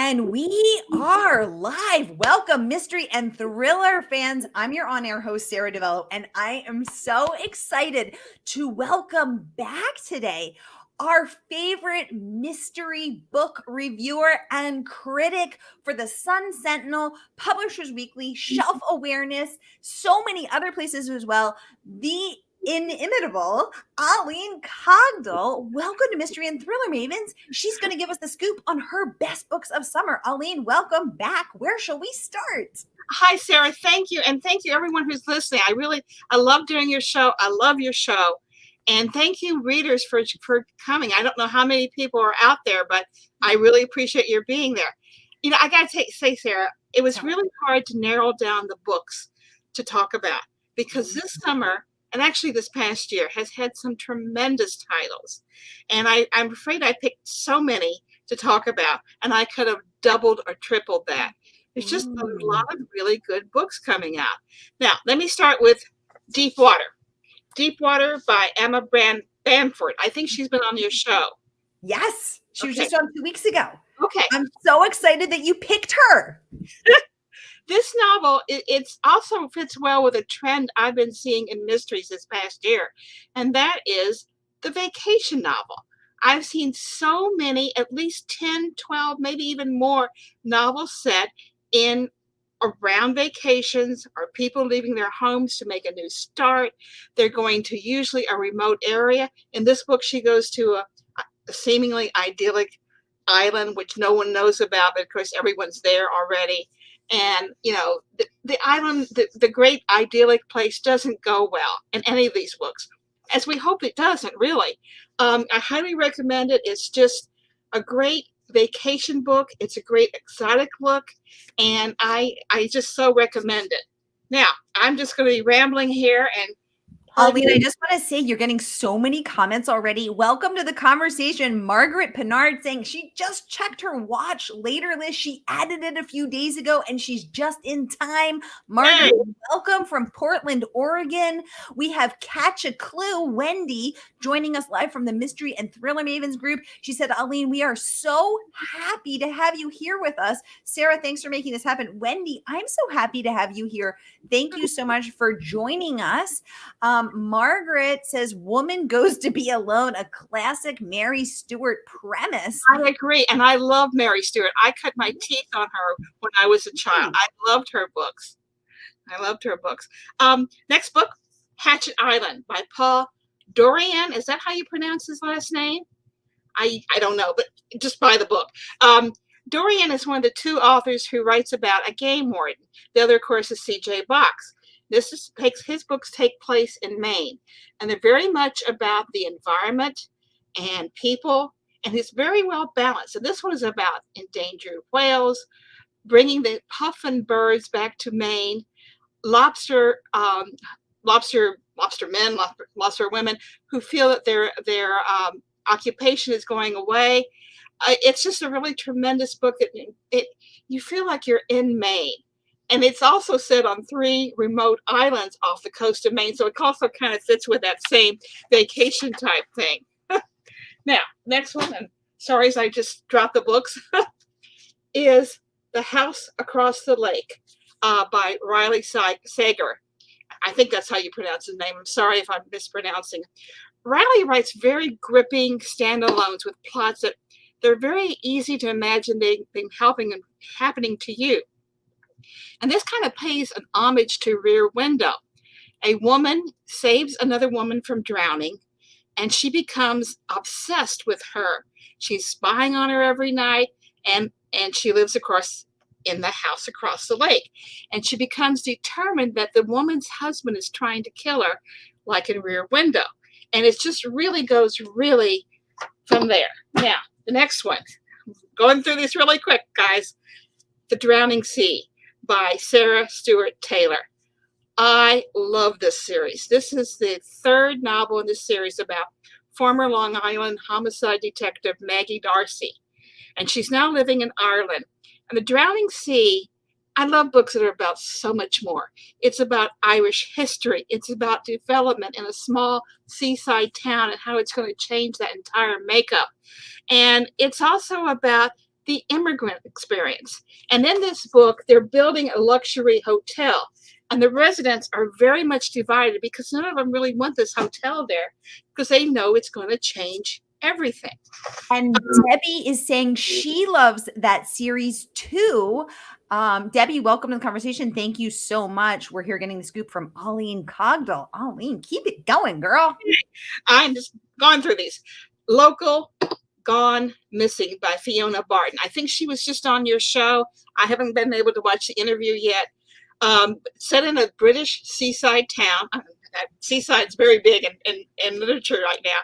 And we are live. Welcome, mystery and thriller fans. I'm your on-air host, Sara DiVello, and I am so excited to welcome back today our favorite mystery book reviewer and critic for the Sun Sentinel, Publishers Weekly, Shelf Awareness, so many other places as well. The inimitable Oline Cogdill. Welcome to Mystery and Thriller Mavens. She's going to give us the scoop on her best books of summer. Oline, welcome back. Where shall we start? Hi, Sara. Thank you. And thank you, everyone who's listening. I love doing your show. I love your show. And thank you, readers, for coming. I don't know how many people are out there, but I really appreciate your being there. You know, I got to say, Sara, it was really hard to narrow down the books to talk about because this summer, and actually this past year, has had some tremendous titles. And I'm afraid I picked so many to talk about, and I could have doubled or tripled that. There's just a lot of really good books coming out. Now, let me start with Deep Water. Deep Water by Emma Bamford. I think she's been on your show. Yes, she was just on 2 weeks ago. Okay. I'm so excited that you picked her. This novel, it also fits well with a trend I've been seeing in mysteries this past year, and that is the vacation novel. I've seen so many, at least 10, 12, maybe even more novels set in around vacations or people leaving their homes to make a new start. They're going to usually a remote area. In this book, she goes to a seemingly idyllic island, which no one knows about, but of course everyone's there already. And, you know, the island, the great idyllic place doesn't go well in any of these books, as we hope it doesn't, really. I highly recommend it. It's just a great vacation book. It's a great exotic look, and I just so recommend it. Now, I'm just going to be rambling here, and Oline, I just want to say you're getting so many comments already. Welcome to the conversation. Margaret Pinard saying she just checked her watch later list. She added it a few days ago and she's just in time. Margaret, welcome from Portland, Oregon. We have Catch a Clue, Wendy, joining us live from the Mystery and Thriller Mavens group. She said, Oline, we are so happy to have you here with us. Sara, thanks for making this happen. Wendy, I'm so happy to have you here. Thank you so much for joining us. Margaret says, Woman Goes to Be Alone, a classic Mary Stewart premise. I agree. And I love Mary Stewart. I cut my teeth on her when I was a child. I loved her books. Next book, Hatchet Island by Paul Dorian. Is that how you pronounce his last name? I don't know, but just buy the book. Dorian is one of the two authors who writes about a game warden. The other, of course, is C.J. Box. His books take place in Maine, and they're very much about the environment and people, and it's very well balanced. And this one is about endangered whales, bringing the puffin birds back to Maine, lobster men, lobster women who feel that their occupation is going away. It's just a really tremendous book that you feel like you're in Maine. And it's also set on 3 remote islands off the coast of Maine. So it also kind of fits with that same vacation type thing. Now, next one, and sorry as I just dropped the books, is The House Across the Lake by Riley Sager. I think that's how you pronounce his name. I'm sorry if I'm mispronouncing. Riley writes very gripping standalones with plots that they're very easy to imagine being happening to you. And this kind of pays an homage to Rear Window. A woman saves another woman from drowning, and she becomes obsessed with her. She's spying on her every night, and she lives in the house across the lake. And she becomes determined that the woman's husband is trying to kill her, like in Rear Window. And it just really goes from there. Now, the next one. Going through this really quick, guys. The Drowning Sea by Sarah Stewart Taylor. I love this series. This is the 3rd novel in this series about former Long Island homicide detective Maggie Darcy. And she's now living in Ireland. And The Drowning Sea, I love books that are about so much more. It's about Irish history. It's about development in a small seaside town and how it's going to change that entire makeup. And it's also about the immigrant experience. And in this book, they're building a luxury hotel. And the residents are very much divided because none of them really want this hotel there because they know it's going to change everything. And Debbie is saying she loves that series too. Debbie, welcome to the conversation. Thank you so much. We're here getting the scoop from Oline Cogdill. Oline, keep it going, girl. I'm just going through these. Local Gone Missing by Fiona Barton. I think she was just on your show. I haven't been able to watch the interview yet. Set in a British seaside town. Seaside's very big in literature right now.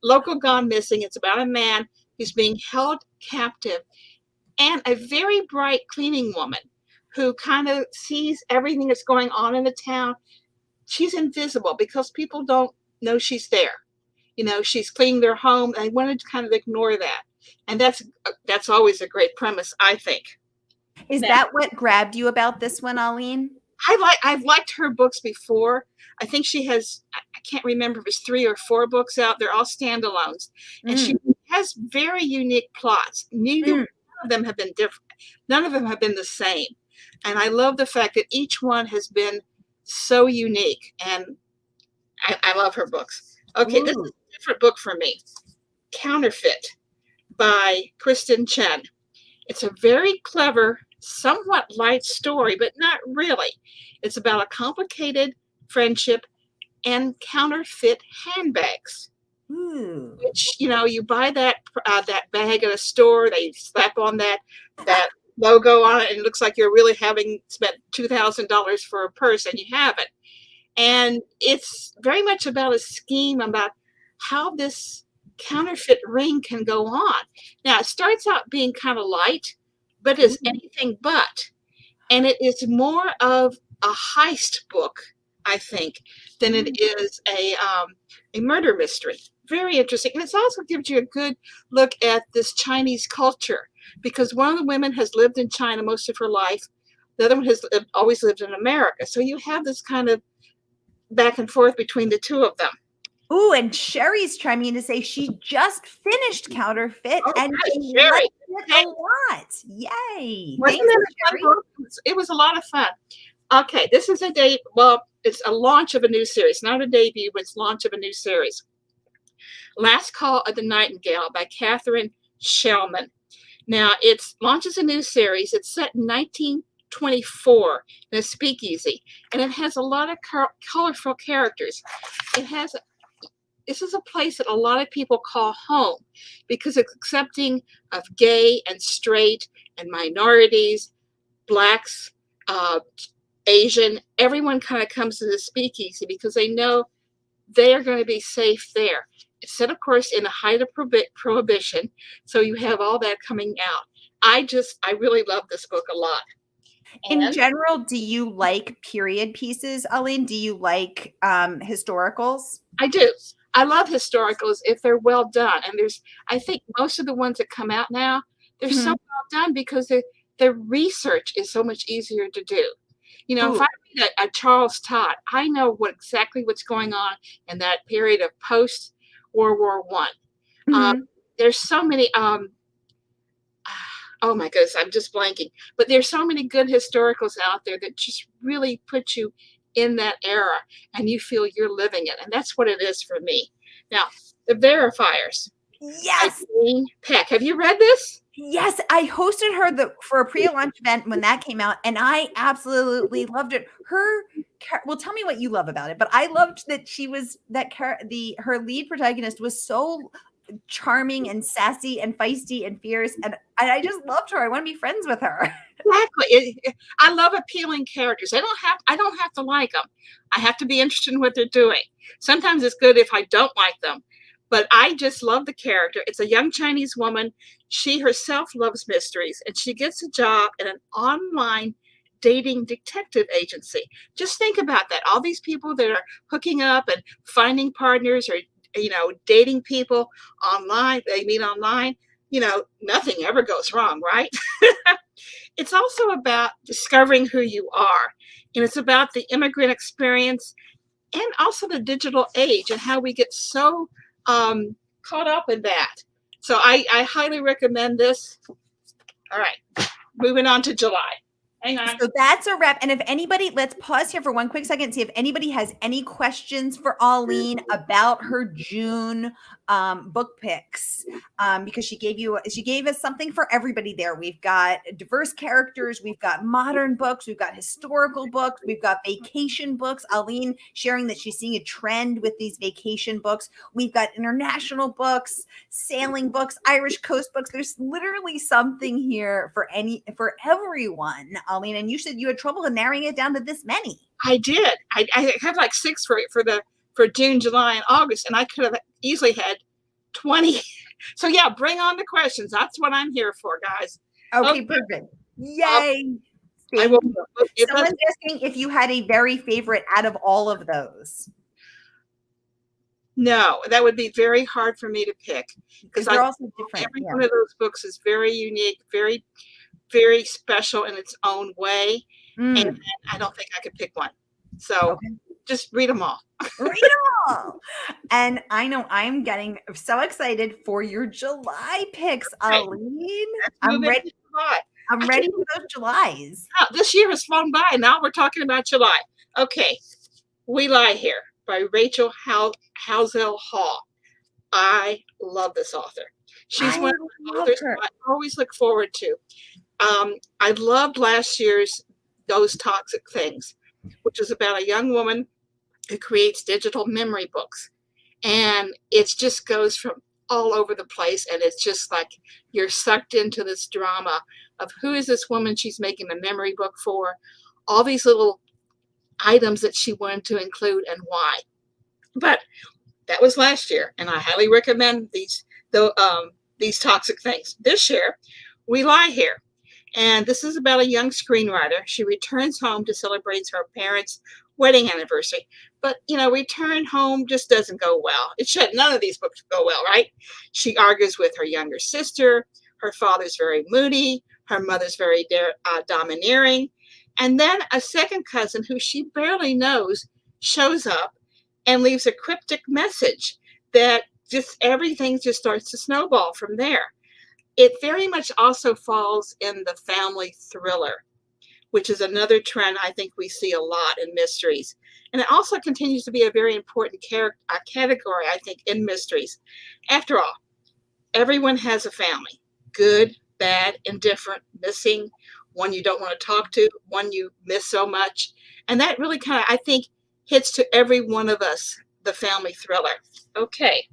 Local Gone Missing. It's about a man who's being held captive and a very bright cleaning woman who kind of sees everything that's going on in the town. She's invisible because people don't know she's there. She's cleaning their home, and I wanted to kind of ignore that. And that's always a great premise, I think. Is that what grabbed you about this one, Oline? I've liked her books before. I think she has, I can't remember if it's 3 or 4 books out. They're all standalones. And she has very unique plots. None of them have been different. None of them have been the same. And I love the fact that each one has been so unique. And I love her books. Okay, this is a different book for me. Counterfeit by Kristen Chen. It's a very clever, somewhat light story, but not really. It's about a complicated friendship and counterfeit handbags. Which, you buy that bag at a store, they slap on that logo on it, and it looks like you're really having spent $2,000 for a purse, and you haven't. And it's very much about a scheme about how this counterfeit ring can go on. Now, it starts out being kind of light, but is anything but. And it is more of a heist book, I think, than it is a murder mystery. Very interesting. And it also gives you a good look at this Chinese culture, because one of the women has lived in China most of her life. The other one has always lived in America. So you have this kind of back and forth between the two of them. Ooh, and Sherry's chiming in to say she just finished Counterfeit and she liked it a lot. Yay. Thanks, Sherry. It was a lot of fun. Okay, this is it's a launch of a new series. Not a debut, but it's launch of a new series. Last Call of the Nightingale by Catherine Shellman. Now, it launches a new series. It's set in 1924 in a speakeasy, and it has a lot of colorful characters. This is a place that a lot of people call home because it's accepting of gay and straight and minorities, blacks, Asian. Everyone kind of comes to the speakeasy because they know they are going to be safe there. It's set, of course, in the height of prohibition, so you have all that coming out. I really love this book a lot. In general, do you like period pieces, Oline? Do you like historicals? I do. I love historicals if they're well done. And I think most of the ones that come out now, they're so well done because the research is so much easier to do. If I read a Charles Todd, I know exactly what's going on in that period of post World War I. There's so many. Oh my goodness, I'm just blanking. But there's so many good historicals out there that just really put you in that era and you feel you're living it. And that's what it is for me. Now, The Verifiers. Yes. Peck. Have you read this? Yes, I hosted her for a pre-launch event when that came out, and I absolutely loved it. Well, tell me what you love about it, but I loved that her lead protagonist was so charming and sassy and feisty and fierce, and I just loved her. I want to be friends with her. Exactly. I love appealing characters. I don't have to like them. I have to be interested in what they're doing. Sometimes it's good if I don't like them, but I just love the character. It's a young Chinese woman. She herself loves mysteries, and she gets a job at an online dating detective agency. Just think about that. All these people that are hooking up and finding partners or dating people online, they meet online, nothing ever goes wrong, right? It's also about discovering who you are. And it's about the immigrant experience and also the digital age and how we get so caught up in that. So I highly recommend this. All right. Moving on to July. Hang on. So that's a wrap. And if anybody, let's pause here for one quick second, see if anybody has any questions for Oline about her June book picks, because she gave us something for everybody there. We've got diverse characters, we've got modern books, we've got historical books, we've got vacation books. Oline sharing that she's seeing a trend with these vacation books. We've got international books, sailing books, Irish coast books. There's literally something here for everyone, Oline. And you said you had trouble in narrowing it down to this many. I did. I had like 6 for June, July, and August, and I could have easily had 20. So yeah, bring on the questions. That's what I'm here for, guys. Okay, perfect. Yay. I will, Someone's asking if you had a very favorite out of all of those. No, that would be very hard for me to pick because they're also different. Every one of those books is very unique, very, very special in its own way. And I don't think I could pick one. So just read them all. Read them all. And I know I'm getting so excited for your July picks, Oline. I'm ready. I'm ready for those Julys. Oh, this year has flown by. Now we're talking about July. Okay. We Lie Here by Rachel Halsell Hall. I love this author. She's one of the authors I always look forward to. I loved last year's Those Toxic Things, which is about a young woman who creates digital memory books. And it just goes from all over the place. And it's just like you're sucked into this drama of who is this woman she's making a memory book for, all these little items that she wanted to include and why. But that was last year, and I highly recommend these Toxic Things. This year, We Lie Here. And this is about a young screenwriter. She returns home to celebrate her parents' wedding anniversary. But, return home just doesn't go well. It should. None of these books go well, right? She argues with her younger sister. Her father's very moody. Her mother's very domineering. And then a second cousin who she barely knows shows up and leaves a cryptic message that just everything just starts to snowball from there. It very much also falls in the family thriller, which is another trend I think we see a lot in mysteries. And it also continues to be a very important category, I think, in mysteries. After all, everyone has a family, good, bad, indifferent, missing, one you don't want to talk to, one you miss so much. And that really kind of, I think, hits to every one of us, the family thriller. Okay.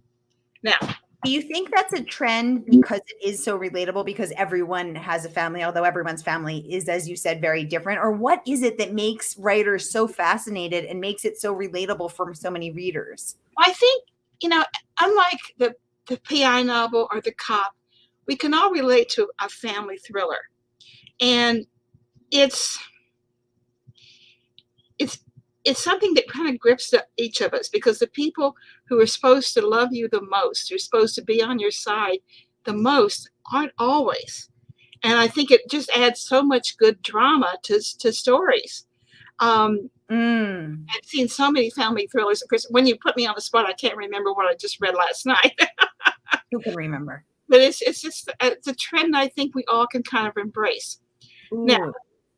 Now, do you think that's a trend because it is so relatable, because everyone has a family, although everyone's family is, as you said, very different? Or what is it that makes writers so fascinated and makes it so relatable for so many readers? I think, unlike the PI novel or the cop, we can all relate to a family thriller. And it's something that kind of grips each of us, because the people who are supposed to love you the most, who are supposed to be on your side the most, aren't always. And I think it just adds so much good drama to stories. I've seen so many family thrillers. Of course, when you put me on the spot, I can't remember what I just read last night. Who can remember? But it's a trend I think we all can kind of embrace. Ooh. Now,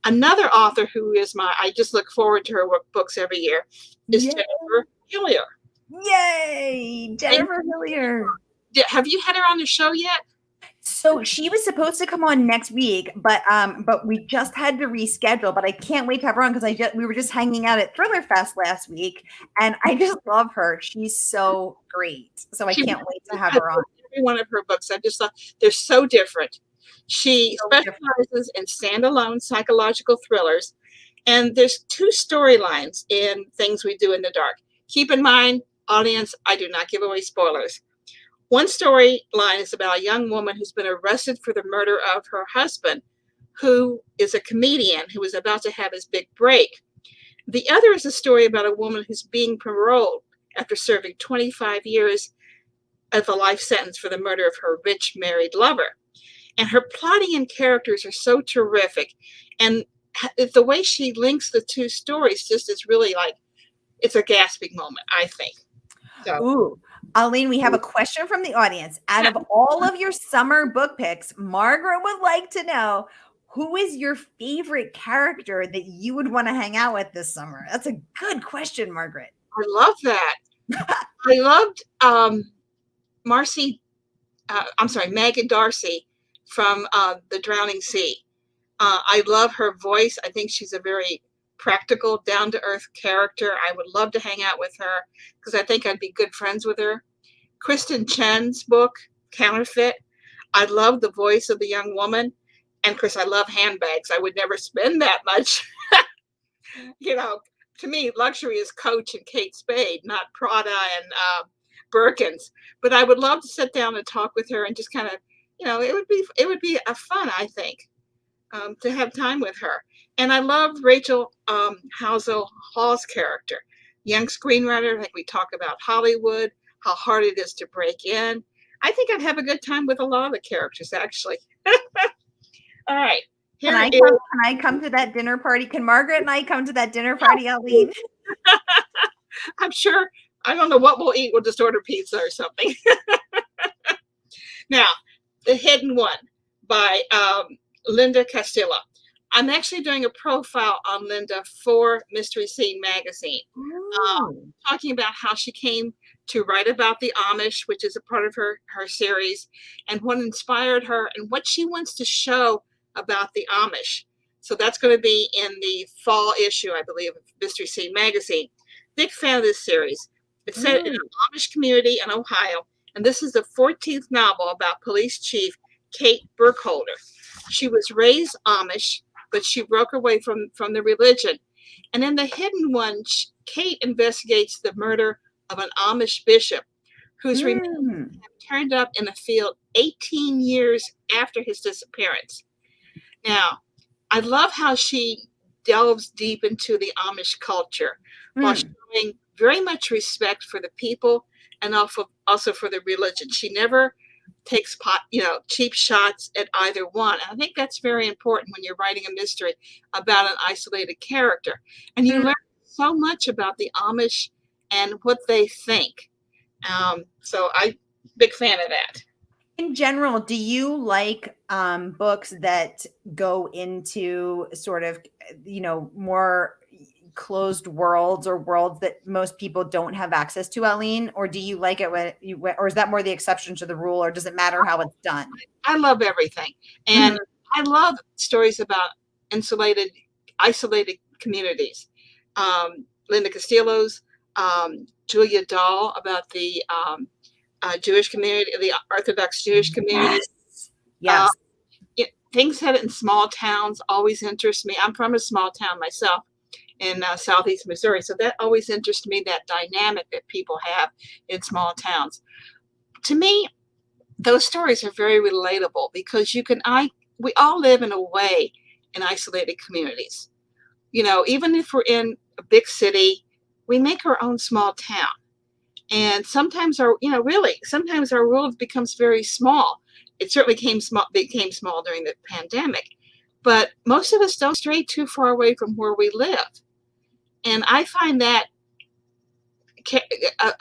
another author who is I just look forward to her books every year is Jennifer Hillier. Yay! Jennifer Hillier. Have you had her on the show yet? So she was supposed to come on next week, but we just had to reschedule. But I can't wait to have her on, because we were just hanging out at Thriller Fest last week, and I just love her. She's so great. So I can't wait to have her on. Every one of her books, I just thought they're so different. She specializes in standalone psychological thrillers, and there's 2 storylines in Things We Do in the Dark. Keep in mind, audience, I do not give away spoilers. One storyline is about a young woman who's been arrested for the murder of her husband, who is a comedian who is about to have his big break. The other is a story about a woman who's being paroled after serving 25 years of a life sentence for the murder of her rich married lover. And her plotting and characters are so terrific. And the way she links the 2 stories just is really like, it's a gasping moment, I think. So. Ooh, Oline, we have a question from the audience. Out of all of your summer book picks, Margaret would like to know, who is your favorite character that you would want to hang out with this summer? That's a good question, Margaret. I love that. I loved Marcy, I'm sorry, Megan Darcy from The Drowning Sea. I love her voice. I think she's a very practical, down-to-earth character. I would love to hang out with her because I think I'd be good friends with her. Kristen Chen's book, Counterfeit. I love the voice of the young woman. And of course, I love handbags. I would never spend that much. You know, to me, luxury is Coach and Kate Spade, not Prada and Birkins. But I would love to sit down and talk with her and just kind of, it would be a fun, I think, to have time with her. And I love Rachel Housel Hall's character, young screenwriter. Like we talk about Hollywood, how hard it is to break in. I think I'd have a good time with a lot of the characters, actually. All right. Can I come to that dinner party? Can Margaret and I come to that dinner party, Oline? I'm sure. I don't know what we'll eat. We'll just order pizza or something. Now, The Hidden One by Linda Castillo. I'm actually doing a profile on Linda for Mystery Scene magazine, talking about how she came to write about the Amish, which is a part of her series, and what inspired her and what she wants to show about the Amish. So that's going to be in the fall issue, I believe, of Mystery Scene magazine. Big fan of this series. It's set in an Amish community in Ohio, and this is the 14th novel about police chief Kate Burkholder. She was raised Amish, but she broke away from the religion. And in The Hidden One, Kate investigates the murder of an Amish bishop whose remains have turned up in a field 18 years after his disappearance. Now, I love how she delves deep into the Amish culture while showing very much respect for the people and also for the religion. She never takes cheap shots at either one. And I think that's very important when you're writing a mystery about an isolated character. And you learn so much about the Amish and what they think. So I'm big fan of that. In general, do you like books that go into sort of, more closed worlds or worlds that most people don't have access to, Oline? Or do you like it or is that more the exception to the rule, or does it matter how it's done? I love everything. And I love stories about isolated communities. Linda Castillo's, Julia Dahl about the Jewish community, the Orthodox Jewish community. Yes. Things set in small towns always interest me. I'm from a small town myself in southeast Missouri, so that always interests me, that dynamic that people have in small towns. To me, those stories are very relatable because we all live in a way in isolated communities. Even if we're in a big city, we make our own small town. And sometimes sometimes our world becomes very small. It certainly became small during the pandemic, but most of us don't stray too far away from where we live. And I find that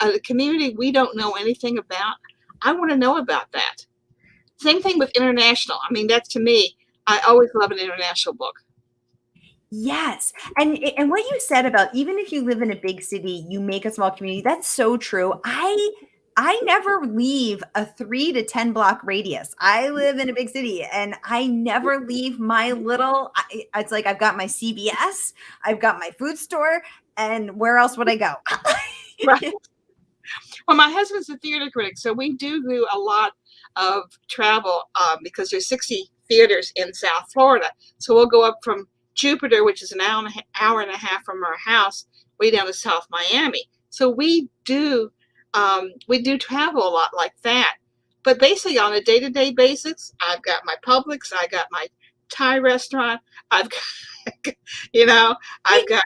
a community we don't know anything about, I want to know about that. Same thing with international. I mean, that's, to me, I always love an international book. Yes. And what you said about, even if you live in a big city, you make a small community, that's so true. I never leave a 3 to 10 block radius. I live in a big city and I never leave my it's like I've got my CVS, I've got my food store, and where else would I go? Right. Well, my husband's a theater critic, so we do a lot of travel because there's 60 theaters in South Florida. So we'll go up from Jupiter, which is an hour and a half from our house, way down to South Miami. So we do travel a lot like that. But basically on a day-to-day basis, I've got my Publix, I got my Thai restaurant, I've got, Exactly.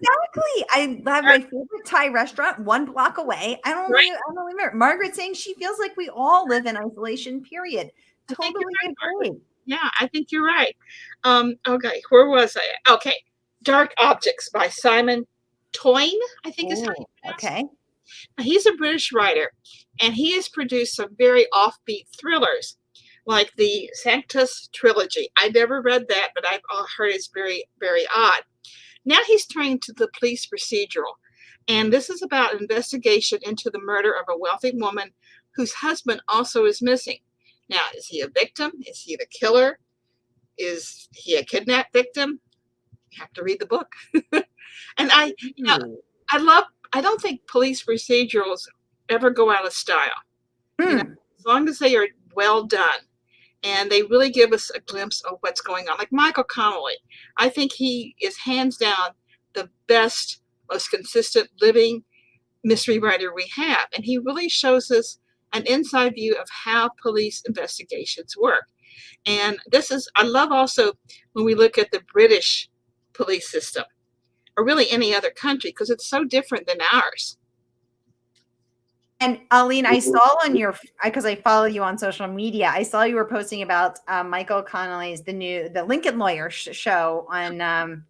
I have my favorite Thai restaurant 1 block away. I don't remember. Margaret's saying she feels like we all live in isolation, period. Totally agree. Yeah, I think you're right. Okay, where was I? Okay, Dark Objects by Simon Toyne, I think is how you pronounce it. Okay. He's a British writer, And he has produced some very offbeat thrillers, like the Sanctus trilogy. I never read that, but I've heard it's very, very odd. Now he's turning to the police procedural. And this is about an investigation into the murder of a wealthy woman whose husband also is missing. Now, is he a victim? Is he the killer? Is he a kidnapped victim? You have to read the book. And I don't think police procedurals ever go out of style. As long as they are well done and they really give us a glimpse of what's going on. Like Michael Connelly, I think he is hands down the best, most consistent living mystery writer we have. And he really shows us an inside view of how police investigations work. And I love also when we look at the British police system, or really any other country, because it's so different than ours. And Oline, I saw on because I follow you on social media, I saw you were posting about Michael Connelly's the Lincoln Lawyer show on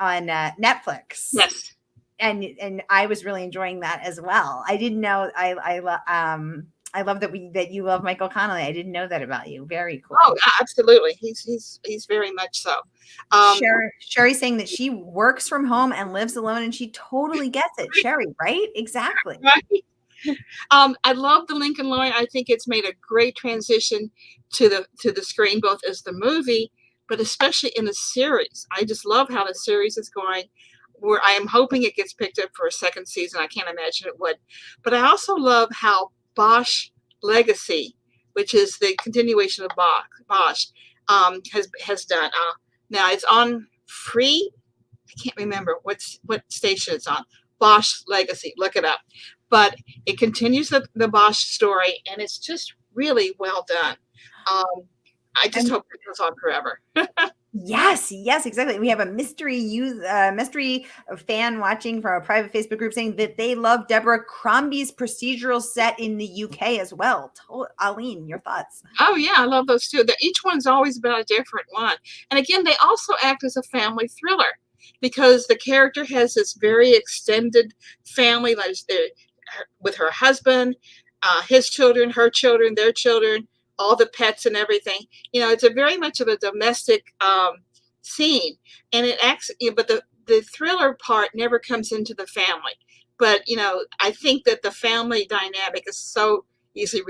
Netflix. Yes. And I was really enjoying that as well. I didn't know I love that you love Michael Connelly. I didn't know that about you. Very cool. Oh, absolutely. He's very much so. Sherry's saying that she works from home and lives alone, and she totally gets it. Sherry, right? Exactly. Right. I love The Lincoln Lawyer. I think it's made a great transition to the screen, both as the movie, but especially in the series. I just love how the series is going. Where I am hoping it gets picked up for a second season. I can't imagine it would. But I also love how Bosch Legacy, which is the continuation of Bosch, has done. Now it's on free. I can't remember what station it's on. Bosch Legacy. Look it up. But it continues the Bosch story, and it's just really well done. I just hope it goes on forever. Yes, exactly. We have a mystery fan watching from a private Facebook group saying that they love Deborah Crombie's procedural set in the UK as well. Oline, your thoughts? Oh yeah, I love those too. Each one's always about a different one. And again, they also act as a family thriller because the character has this very extended family, like with her husband, his children, her children, their children, all the pets and everything. It's a very much of a domestic scene, and it acts. But the thriller part never comes into the family. But I think that the family dynamic is so easily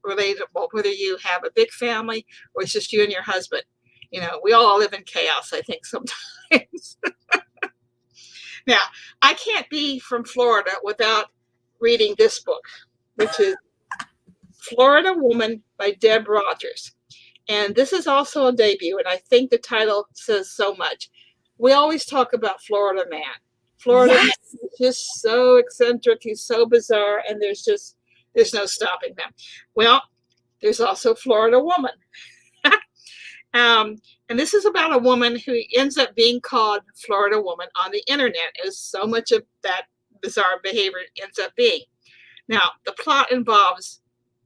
relatable, whether you have a big family or it's just you and your husband. We all live in chaos, I think, sometimes. Now, I can't be from Florida without reading this book, which is Florida Woman by Deb Rogers. And this is also a debut, and I think the title says so much. We always talk about Florida Man. Florida Man is just so eccentric, he's so bizarre, and there's no stopping them. Well, there's also Florida Woman. And this is about a woman who ends up being called Florida Woman on the internet, as so much of that bizarre behavior ends up being. Now, the plot involves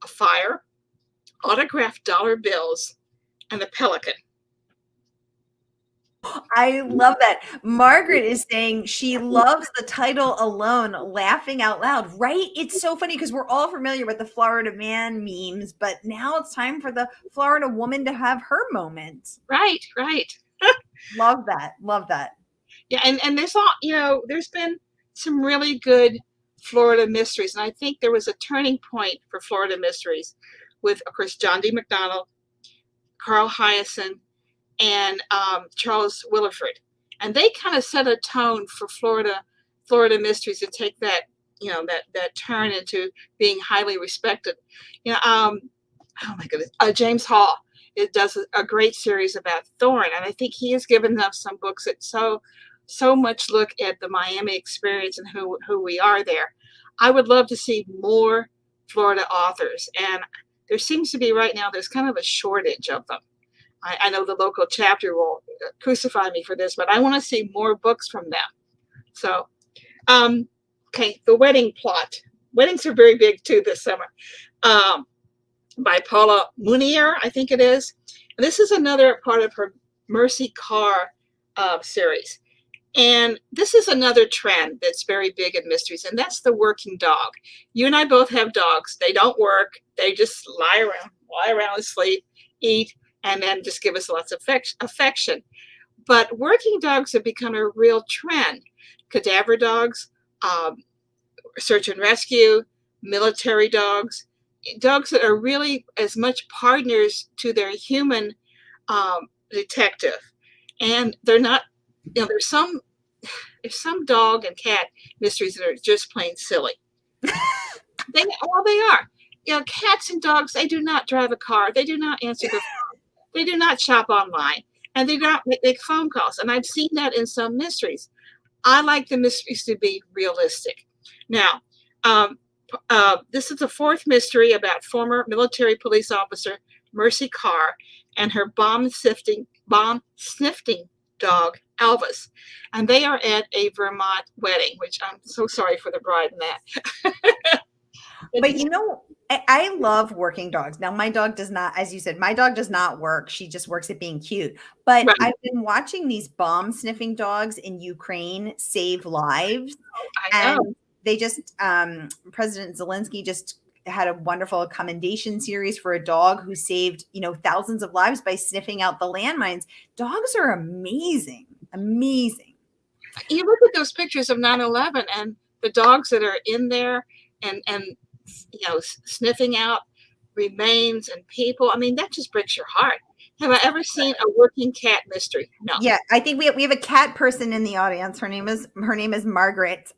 a fire, autographed dollar bills, and a pelican. I love that. Margaret is saying she loves the title alone, laughing out loud, right? It's so funny because we're all familiar with the Florida Man memes, but now it's time for the Florida Woman to have her moment. Right. Love that. Yeah, and there's been some really good Florida mysteries, and I think there was a turning point for Florida mysteries with, of course, John D. McDonald, Carl Hyacin, and Charles Willeford, and they kind of set a tone for Florida mysteries to take that that turn into being highly respected. Oh my goodness, James Hall. It does a great series about Thorne, and I think he has given us some books that so much look at the Miami experience and who we are there. I would love to see more Florida authors, and there seems to be right now, there's kind of a shortage of them. I know the local chapter will crucify me for this, but I want to see more books from them. So, okay, The Wedding Plot. Weddings are very big too this summer. By Paula Munier, I think it is. And this is another part of her Mercy Carr series. And this is another trend that's very big in mysteries, and that's the working dog. You and I both have dogs. They don't work. They just lie around and sleep, eat, and then just give us lots of affection. But working dogs have become a real trend. Cadaver dogs, um, search and rescue, military dogs, dogs that are really as much partners to their human detective. And they're not, there's some dog and cat mysteries that are just plain silly. They are. Cats and dogs, they do not drive a car. They do not answer the phone. They do not shop online. And they do not make phone calls. And I've seen that in some mysteries. I like the mysteries to be realistic. Now, this is the fourth mystery about former military police officer Mercy Carr and her bomb-sniffing dog, Elvis. And they are at a Vermont wedding, which I'm so sorry for the bride in that. But I love working dogs. Now, my dog does not, as you said, my dog does not work. She just works at being cute. But Right. I've been watching these bomb sniffing dogs in Ukraine save lives. I know. And they just, President Zelensky just had a wonderful commendation series for a dog who saved, thousands of lives by sniffing out the landmines. Dogs are amazing, amazing. You look at those pictures of 9/11 and the dogs that are in there and sniffing out remains and people. I mean, that just breaks your heart. Have I ever seen a working cat mystery? No. Yeah, I think we have a cat person in the audience. Her name is Margaret.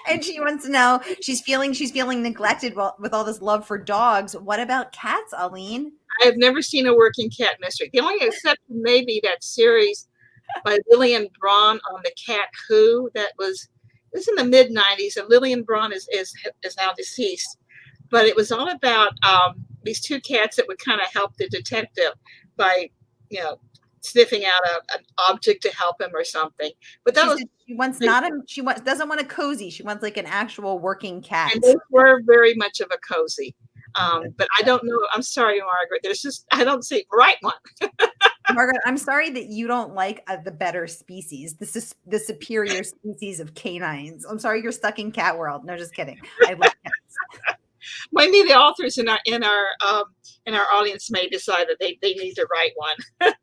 And she wants to know, she's feeling neglected with all this love for dogs. What about cats, Oline? I have never seen a working cat mystery. The only exception may be that series by Lillian Braun on the cat Who that was in the mid-90s, and Lillian Braun is now deceased. But it was all about these two cats that would kind of help the detective by, sniffing out an object to help him or something. But that she doesn't want a cozy. She wants like an actual working cat. And they were very much of a cozy. But I don't know. I'm sorry, Margaret. I don't see right one. Margaret, I'm sorry that you don't like the better species. This is the superior species of canines. I'm sorry you're stuck in cat world. No, just kidding. I love cats. Maybe the authors in our audience may decide that they need to write one.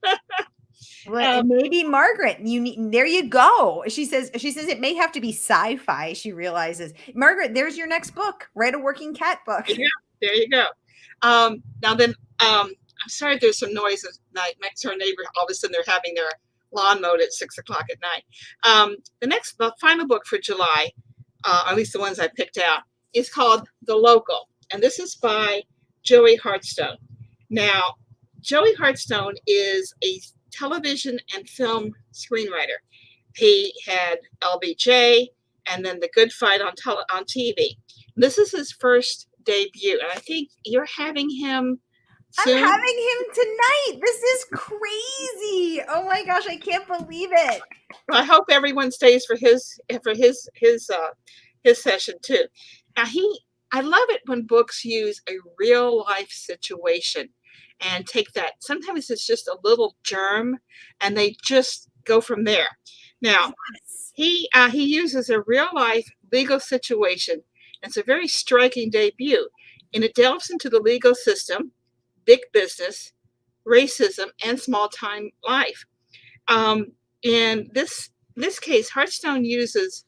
Well, maybe Margaret, there you go. She says it may have to be sci-fi. She realizes, Margaret, there's your next book. Write a working cat book. Yeah, there you go. Now then, I'm sorry, there's some noise at night. Next to our neighbor, all of a sudden they're having their lawn mowed at 6:00 at night. The final book for July, at least the ones I picked out, is called The Local, and this is by Joey Hartstone. Now, Joey Hartstone is a television and film screenwriter. He had LBJ and then The Good Fight on TV. This is his first debut, and I think you're having him soon. I'm having him tonight. This is crazy. Oh my gosh, I can't believe it. I hope everyone stays for his session too. Now I love it when books use a real life situation and take that. Sometimes it's just a little germ, and they just go from there. Now, he uses a real life legal situation. It's a very striking debut, and it delves into the legal system, big business, racism, and small time life. In this case, Hartstone uses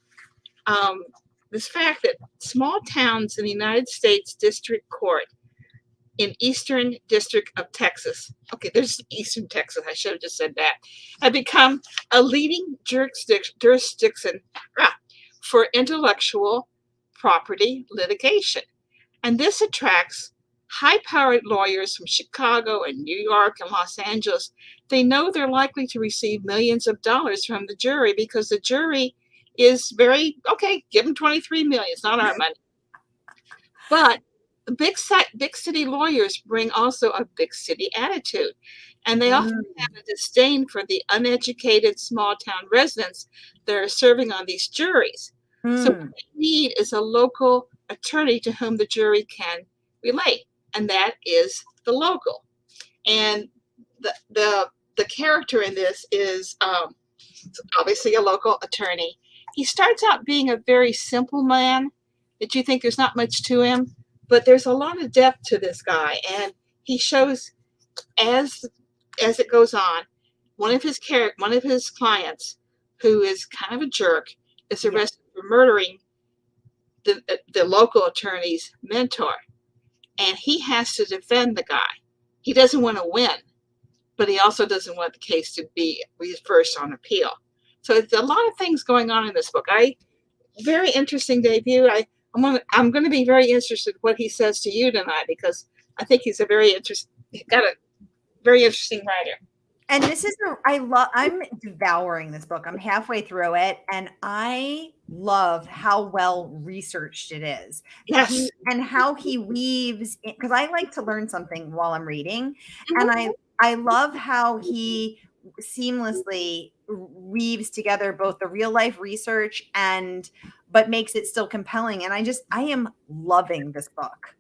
this fact that small towns in the United States District Court in Eastern District of Texas, okay, there's Eastern Texas, I should have just said that, have become a leading jurisdiction for intellectual property litigation. And this attracts high-powered lawyers from Chicago and New York and Los Angeles. They know they're likely to receive millions of dollars from the jury because the jury is very, okay, give them 23 million, it's not our money. But big city lawyers bring also a big city attitude, and they often have a disdain for the uneducated small town residents that are serving on these juries. So what they need is a local attorney to whom the jury can relate, and that is the local. And the character in this is obviously a local attorney. He starts out being a very simple man that you think there's not much to him, but there's a lot of depth to this guy, and he shows as it goes on. One of his clients, who is kind of a jerk, is Yeah. arrested for murdering the local attorney's mentor, and he has to defend the guy. He doesn't want to win, but he also doesn't want the case to be reversed on appeal. So it's a lot of things going on in this book. Very interesting debut. I'm going to be very interested what he says to you tonight, because I think he's got a very interesting writer. And this is I'm devouring this book. I'm halfway through it, and I love how well researched it is. Yes. And how he weaves, because I like to learn something while I'm reading. Mhm. And I love how he seamlessly weaves together both the real life research but makes it still compelling. And I am loving this book.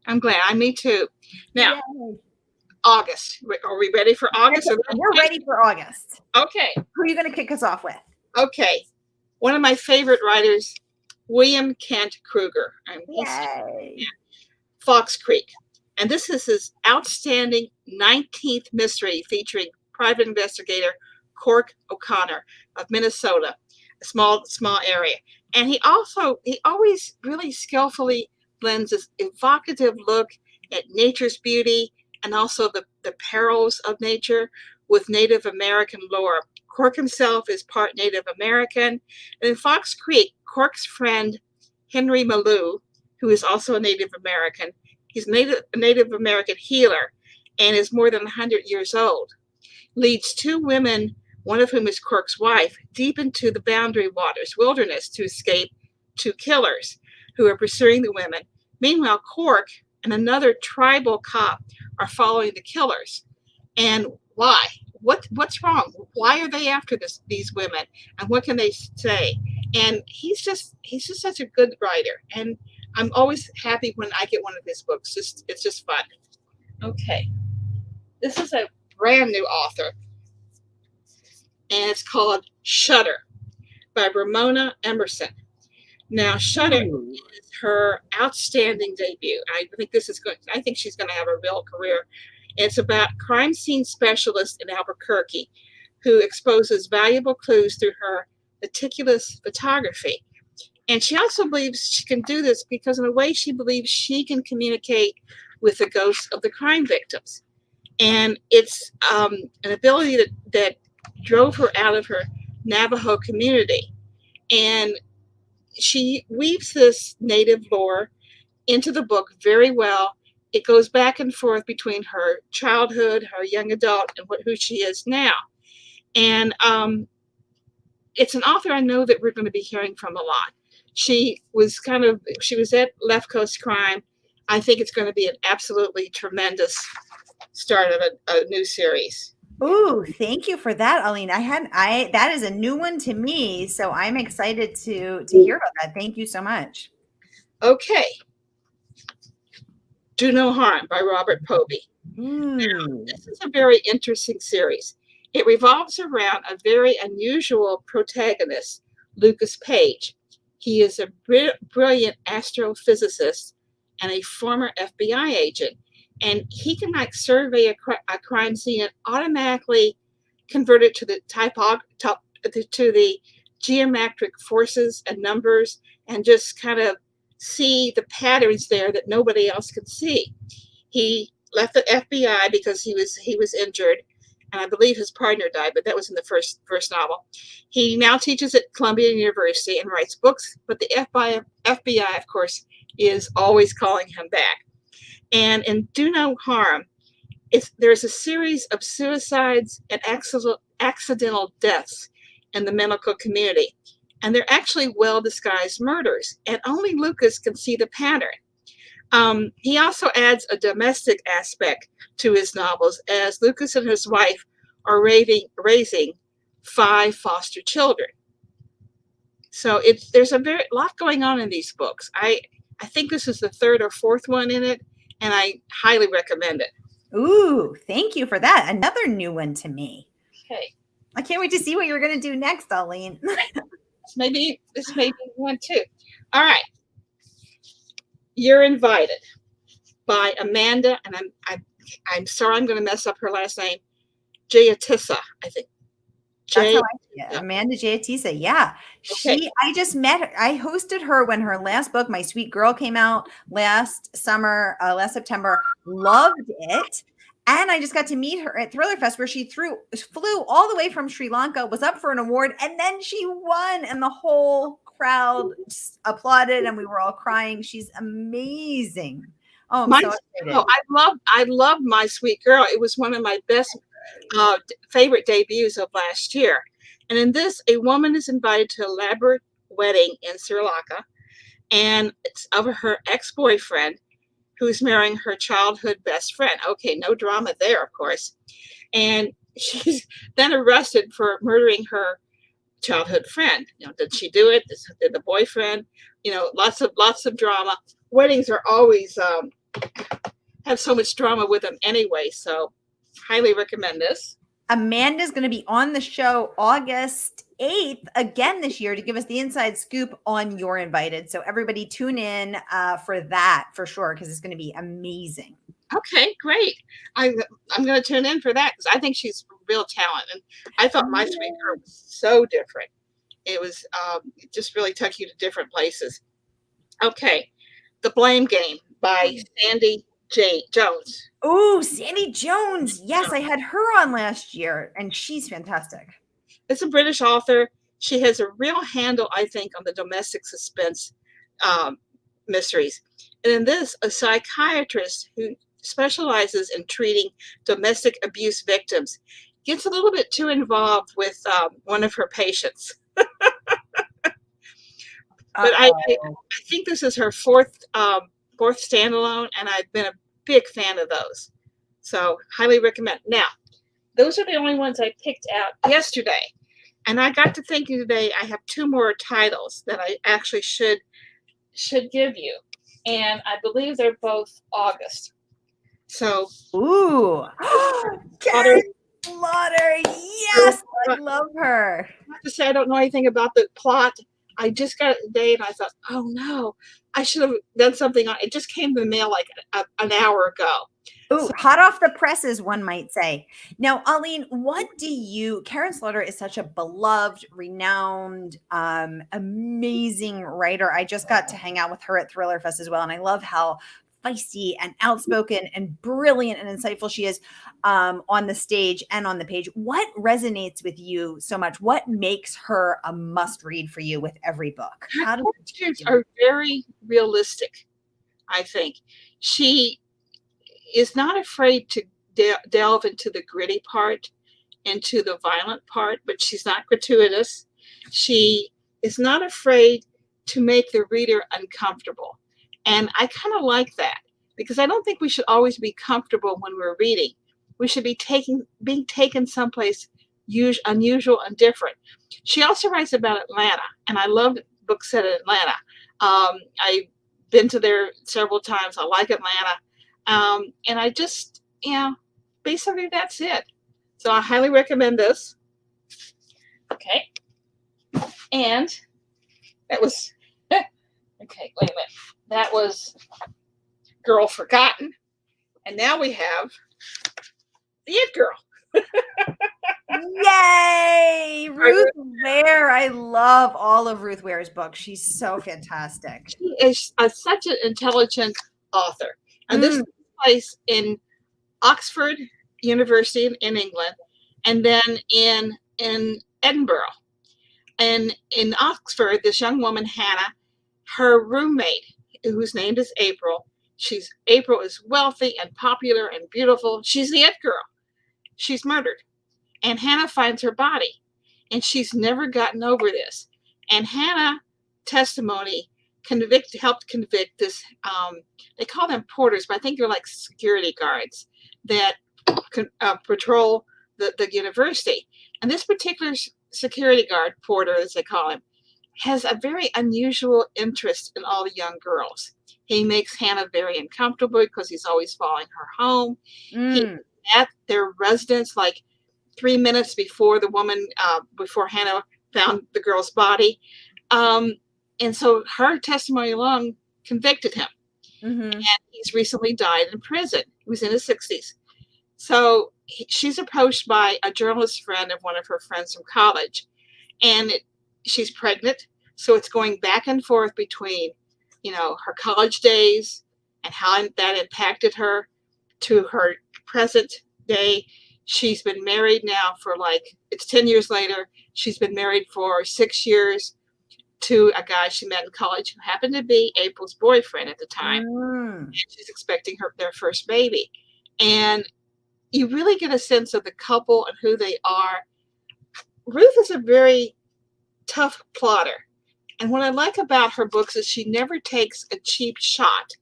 I'm glad. Me too. Now, Yay. August. Are we ready for August? We're ready for August. Okay. Who are you going to kick us off with? Okay. One of my favorite writers, William Kent Kruger. Yay. Fox Creek. And this is his outstanding 19th mystery featuring private investigator Cork O'Connor of Minnesota, a small area. And he always really skillfully blends this evocative look at nature's beauty and also the perils of nature with Native American lore. Cork himself is part Native American. And in Fox Creek, Cork's friend, Henry Malou, who is also a Native American, he's a Native American healer and is more than 100 years old, leads two women, one of whom is Cork's wife, deep into the Boundary Waters wilderness to escape two killers who are pursuing the women. Meanwhile, Cork and another tribal cop are following the killers. And why? What's wrong? Why are they after these women? And what can they say? And he's just such a good writer. And I'm always happy when I get one of his books. It's just fun. Okay. This is a brand new author, and it's called Shudder by Ramona Emerson. Now, Shudder is her outstanding debut. I think she's going to have a real career. It's about crime scene specialist in Albuquerque who exposes valuable clues through her meticulous photography. And she also believes she can do this because, in a way, she believes she can communicate with the ghosts of the crime victims. And it's an ability that drove her out of her Navajo community. And she weaves this native lore into the book very well. It goes back and forth between her childhood, her young adult, and who she is now. And it's an author I know that we're going to be hearing from a lot. She was at Left Coast Crime. I think it's going to be an absolutely tremendous start of a new series. Ooh, thank you for that, Oline. That is a new one to me, so I'm excited to hear about that. Thank you so much. Okay. Do No Harm by Robert Povey. Now, this is a very interesting series. It revolves around a very unusual protagonist, Lucas Page. He is a brilliant astrophysicist and a former FBI agent. And he can survey a crime scene and automatically convert it to the to the geometric forces and numbers, and just kind of see the patterns there that nobody else could see. He left the FBI because he was injured, and I believe his partner died, but that was in the first novel. He now teaches at Columbia University and writes books, but the FBI, of course, is always calling him back. And in Do No Harm, there's a series of suicides and accidental deaths in the medical community. And they're actually well-disguised murders. And only Lucas can see the pattern. He also adds a domestic aspect to his novels, as Lucas and his wife are raising 5 foster children. So there's a lot going on in these books. I think this is the 3rd or 4th one in it, and I highly recommend it. Ooh, thank you for that. Another new one to me. Okay. I can't wait to see what you're going to do next, Oline. This may be one too. All right. You're Invited by Amanda, and I'm sorry I'm going to mess up her last name. Jayatissa, I think. That's how Jay. I see it. Amanda Giatisa. Yeah. Okay. I just met her. I hosted her when her last book, My Sweet Girl, came out last summer, last September. Loved it. And I just got to meet her at Thriller Fest where she flew all the way from Sri Lanka, was up for an award, and then she won. And the whole crowd applauded and we were all crying. She's amazing. Oh, I'm so excited. I love My Sweet Girl. It was one of my best favorite debuts of last year. And in this, a woman is invited to an elaborate wedding in Sri Lanka, and it's of her ex-boyfriend who's marrying her childhood best friend. Okay, no drama there, of course. And she's then arrested for murdering her childhood friend. Did she do it? Did the boyfriend? Lots of drama. Weddings are always have so much drama with them anyway. So highly recommend this. Amanda's going to be on the show August 8th again this year to give us the inside scoop on Youre Invited. So everybody tune in for that for sure, because it's going to be amazing. Okay, great. I'm going to tune in for that because I think she's real talent. And I thought My Sweet Girl was so different. It was it just really took you to different places. Okay, The Blame Game by Sandy Jones. Oh, Sandy Jones. Yes, I had her on last year, and she's fantastic. It's a British author. She has a real handle, I think, on the domestic suspense mysteries. And in this, a psychiatrist who specializes in treating domestic abuse victims gets a little bit too involved with one of her patients. But I think this is her fourth standalone, and I've been a big fan of those. So highly recommend. Now, those are the only ones I picked out yesterday. And I got to thinking today, I have two more titles that I actually should give you. And I believe they're both August. So, ooh. Karen Slaughter. Yes, I love her. I have to say, I don't know anything about the plot. I just got it today and I thought, oh no, I should have done something on it. Just came in the mail like an hour ago. Ooh, hot off the presses, one might say. Now, Oline, Karen Slaughter is such a beloved, renowned, amazing writer. I just got to hang out with her at Thriller Fest as well. And I love how feisty and outspoken and brilliant and insightful she is on the stage and on the page. What resonates with you so much? What makes her a must read for you with every book? Her characters are very realistic, I think. She is not afraid to delve into the gritty part, into the violent part, but she's not gratuitous. She is not afraid to make the reader uncomfortable. And I kind of like that because I don't think we should always be comfortable when we're reading. We should be being taken someplace unusual and different. She also writes about Atlanta, and I love books set in Atlanta. I've been to there several times. I like Atlanta. And I just, basically that's it. So I highly recommend this. Okay. And that was, okay, wait a minute. That was Girl Forgotten. And now we have The It Girl. Yay! Ruth Ware. I love all of Ruth Ware's books. She's so fantastic. She is such an intelligent author. And this is place in Oxford University in England, and then in Edinburgh. And in Oxford, this young woman, Hannah, her roommate, whose name is April, April is wealthy and popular and beautiful. She's the it girl. She's murdered. And Hannah finds her body. And she's never gotten over this. And Hannah's testimony helped convict this, they call them porters, but I think they're like security guards that patrol the university. And this particular security guard, porter as they call him, has a very unusual interest in all the young girls. He makes Hannah very uncomfortable because he's always following her home. He, at their residence, like 3 minutes before the woman, before Hannah found the girl's body. And so her testimony alone convicted him. Mm-hmm. And he's recently died in prison. He was in his 60s. So she's approached by a journalist friend of one of her friends from college, and she's pregnant. So it's going back and forth between, her college days and how that impacted her to her present day. She's been married now for it's 10 years later. She's been married for 6 years to a guy she met in college who happened to be April's boyfriend at the time. And she's expecting their first baby. And you really get a sense of the couple and who they are. Ruth is a very tough plotter. And what I like about her books is she never takes a cheap shot.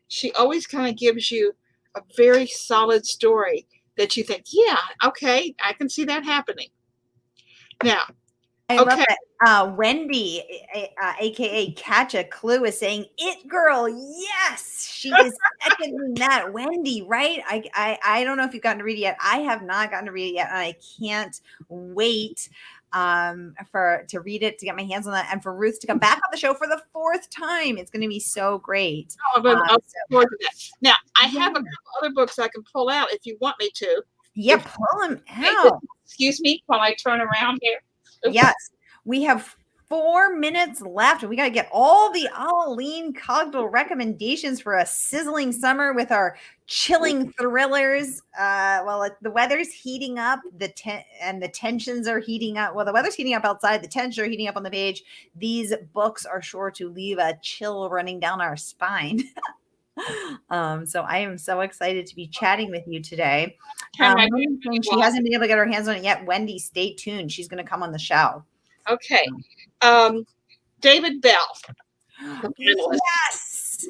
She always kind of gives you a very solid story that you think, yeah, okay, I can see that happening. Now, I love that. Wendy, aka Catch a Clue, is saying, "It girl, yes." She is seconding that. Wendy, right? I don't know if you've gotten to read it yet. I have not gotten to read it yet, and I can't wait to read it, to get my hands on that, and for Ruth to come back on the show for the 4th time. It's going to be so great. I'll look forward to that. Now, I have a couple other books I can pull out if you want me to. Yeah, pull them out. Excuse me while I turn around here. Oops. Yes, we have 4 minutes left, and we got to get all the Oline Cogdill recommendations for a sizzling summer with our chilling thrillers. The weather's heating up, and the tensions are heating up. Well, the weather's heating up outside, the tensions are heating up on the page. These books are sure to leave a chill running down our spine. So I am so excited to be chatting with you today. She hasn't been able to get her hands on it yet. Wendy, stay tuned. She's going to come on the show. Okay. David Bell. Yes.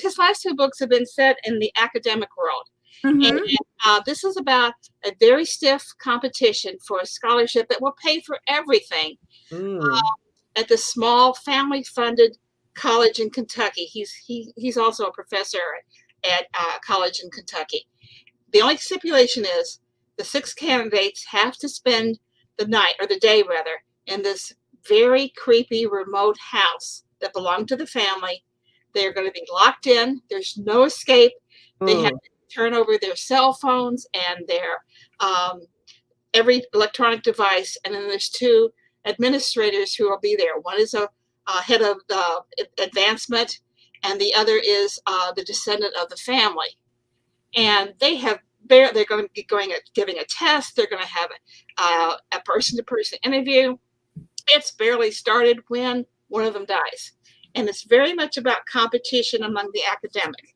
His last 2 books have been set in the academic world. Mm-hmm. And this is about a very stiff competition for a scholarship that will pay for everything at the small family-funded college in Kentucky. He's also a professor at college in Kentucky. The only stipulation is the 6 candidates have to spend the night, or the day rather, in this very creepy remote house that belonged to the family. They're going to be locked in. There's no escape. They have to turn over their cell phones and their every electronic device. And then there's 2 administrators who will be there. One is a head of advancement, and the other is the descendant of the family. And they're going to be giving a test. They're going to have a person-to-person interview. It's barely started when one of them dies. And it's very much about competition among the academic.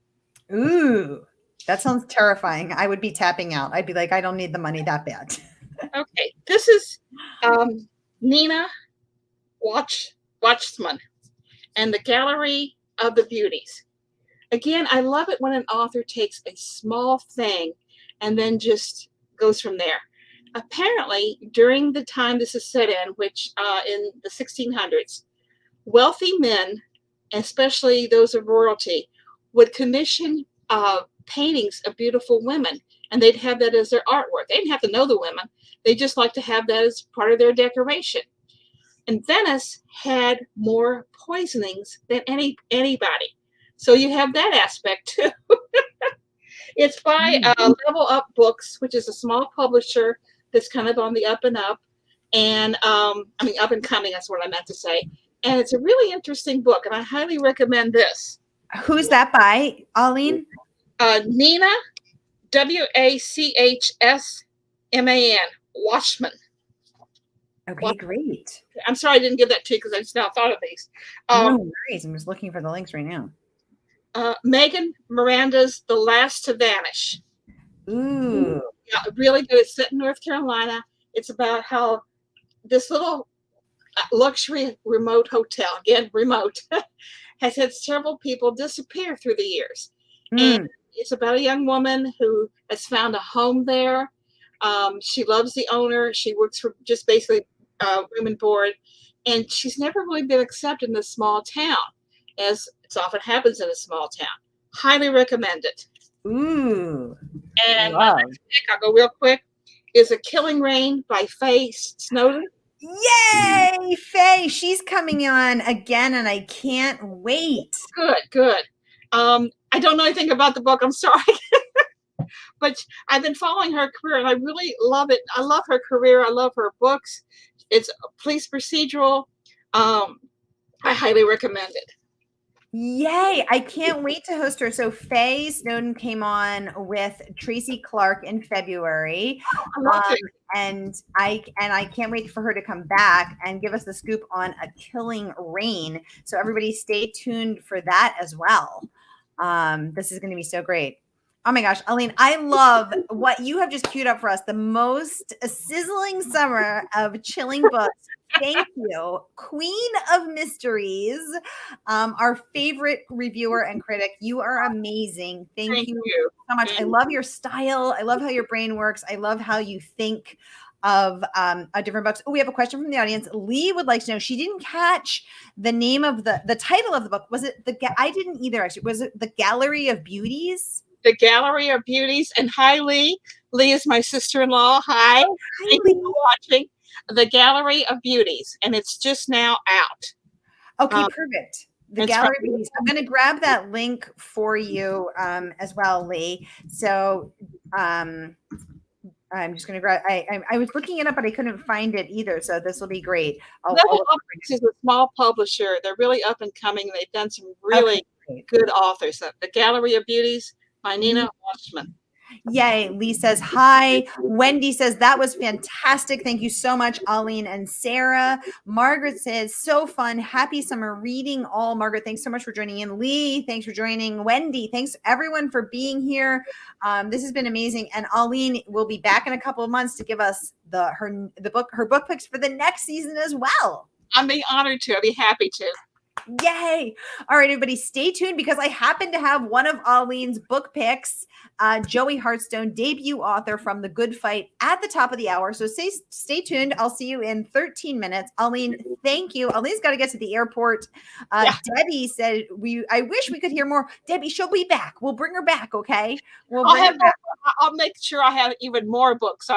Ooh, that sounds terrifying. I would be tapping out. I'd be like, I don't need the money that bad. Okay, this is Nina Watchman and the Gallery of the Beauties. Again, I love it when an author takes a small thing and then just goes from there. Apparently, during the time this is set in, which in the 1600s, wealthy men, especially those of royalty, would commission paintings of beautiful women, and they'd have that as their artwork. They didn't have to know the women. They just like to have that as part of their decoration. And Venice had more poisonings than anybody. So you have that aspect too. It's by Level Up Books, which is a small publisher that's kind of on the up and up. And up and coming, that's what I meant to say. And it's a really interesting book, and I highly recommend this. Who's that by, Oline? Nina, Wachsman. Watchman. Okay, great. I'm sorry I didn't give that to you because I just now thought of these. No worries. I'm just looking for the links right now. Megan Miranda's The Last to Vanish. Ooh. Yeah, really good. It's set in North Carolina. It's about how this little luxury remote hotel, again, remote, has had several people disappear through the years. And it's about a young woman who has found a home there. She loves the owner. She works for just basically room and board. And she's never really been accepted in this small town, as it often happens in a small town. Highly recommend it. Ooh. And my next pick, I'll go real quick, is A Killing Rain by Faye Snowden. Yay, Faye! She's coming on again, and I can't wait. Good, good. I don't know anything about the book. I'm sorry. But I've been following her career and I really love it. I love her career. I love her books. It's a police procedural. I highly recommend it. Yay! I can't wait to host her. So Faye Snowden came on with Tracy Clark in February. I love it. And I can't wait for her to come back and give us the scoop on A Killing Rain. So everybody stay tuned for that as well. This is going to be so great. Oh my gosh, Oline, I love what you have just queued up for us. The most sizzling summer of chilling books. Thank you, Queen of Mysteries, our favorite reviewer and critic. You are amazing. Thank you so much. I love your style. I love how your brain works. I love how you think of different books. Oh, we have a question from the audience. Lee would like to know, she didn't catch the name of the title of the book. Was it I didn't either, actually. Was it The Gallery of Beauties? The Gallery of Beauties. And hi, Lee. Lee is my sister-in-law. Hi. Oh, hi, Thank you for watching The Gallery of Beauties. And it's just now out. Okay, perfect. The Gallery of Beauties. I'm going to grab that link for you as well, Lee. So I'm just going to grab, I was looking it up, but I couldn't find it either. So this will be great. This is a small publisher. They're really up and coming. They've done some really good authors. The Gallery of Beauties by Nina Washman. Yay. Lee says hi. Wendy says that was fantastic. Thank you so much, Oline and Sarah. Margaret says so fun. Happy summer reading all. Margaret, thanks so much for joining in. Lee, thanks for joining. Wendy, thanks everyone for being here. This has been amazing. And Oline will be back in a couple of months to give us her book picks for the next season as well. I'd be honored to. I'd be happy to. Yay. All right, everybody, stay tuned because I happen to have one of Oline's book picks, Joey Hartstone, debut author from The Good Fight, at the top of the hour. So stay tuned. I'll see you in 13 minutes. Oline, thank you. Oline's got to get to the airport. Debbie said, I wish we could hear more. Debbie, she'll be back. We'll bring her back, okay? I'll make sure I have even more books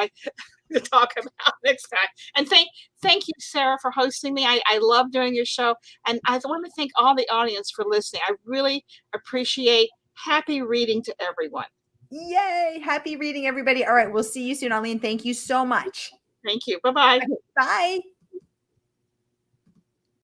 to talk about next time. And thank you, Sarah, for hosting me. I love doing your show. And I want to thank all the audience for listening. I really appreciate. Happy reading to everyone. Yay. Happy reading, everybody. All right. We'll see you soon, Oline. Thank you so much. Thank you. Bye-bye. Bye.